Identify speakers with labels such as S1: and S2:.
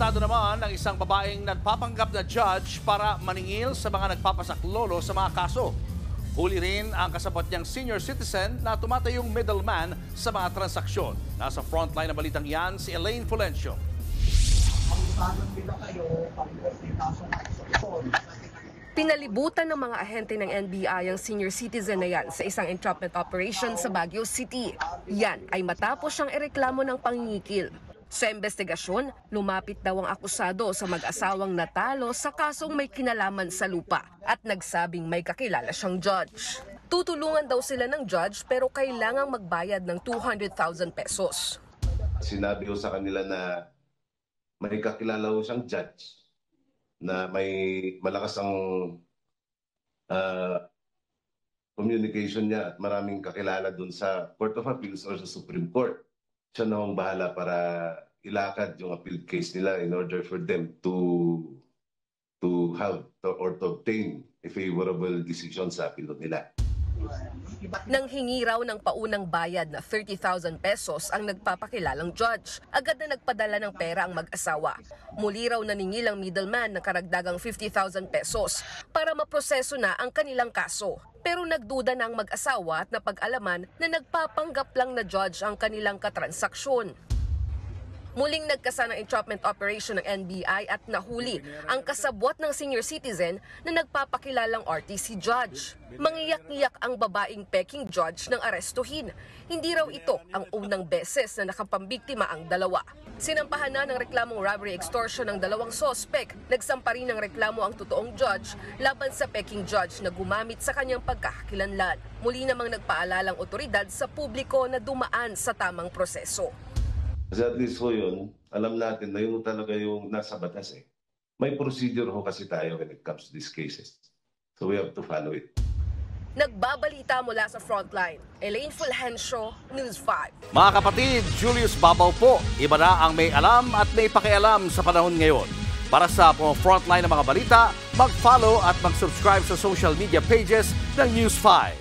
S1: Arestado naman ang isang babaeng nagpapanggap na judge para maningil sa mga nagpapasaklolo sa mga kaso. Huli rin ang kasabot niyang senior citizen na tumatayong middleman sa mga transaksyon. Nasa frontline ng balitang yan si Elaine Fulencio.
S2: Pinalibutan ng mga ahente ng NBI ang senior citizen na yan sa isang entrapment operation sa Baguio City. Yan ay matapos siyang ireklamo ng pangingikil. Sa investigasyon, lumapit daw ang akusado sa mag-asawang natalo sa kasong may kinalaman sa lupa at nagsabing may kakilala siyang judge. Tutulungan daw sila ng judge pero kailangang magbayad ng 200,000 pesos.
S3: Sinabi ko sa kanila na may kakilala ko siyang judge na may malakas ang communication niya at maraming kakilala dun sa Court of Appeals or sa Supreme Court. Siya na ang bahala para ilakad yung appeal case nila in order for them to obtain a favorable decision sa appeal nila.
S2: Nang hingi raw ng paunang bayad na 30,000 pesos ang nagpapakilalang judge, agad na nagpadala ng pera ang mag-asawa. Muli raw naningil ang middleman ng karagdagang 50,000 pesos para maproseso na ang kanilang kaso. Pero nagduda na ang mag-asawa at napag-alaman na nagpapanggap lang na judge ang kanilang katransaksyon. Muling nagkasa ng entrapment operation ng NBI at nahuli ang kasabwat ng senior citizen na nagpapakilalang RTC judge. Mangiyak-iyak ang babaeng peking judge ng arestuhin. Hindi raw ito ang unang beses na nakapambiktima ang dalawa. Sinampahan na ng reklamong robbery extortion ng dalawang sospek. Nagsampa rin ng reklamo ang totoong judge laban sa peking judge na gumamit sa kanyang pagkakakilanlan. Muli namang nagpaalalang otoridad sa publiko na dumaan sa tamang proseso.
S3: Kasi at least po yun, alam natin na yun talaga yung nasa batas eh. May procedure ho kasi tayo when it comes to these cases. So we have to follow it.
S2: Nagbabalita mula sa frontline, Elaine Fulgencio, News 5.
S1: Mga kapatid, Julius Babaw po. Iba na ang may alam at may pakialam sa panahon ngayon. Para sa frontline ng mga balita, mag-follow at mag-subscribe sa social media pages ng News 5.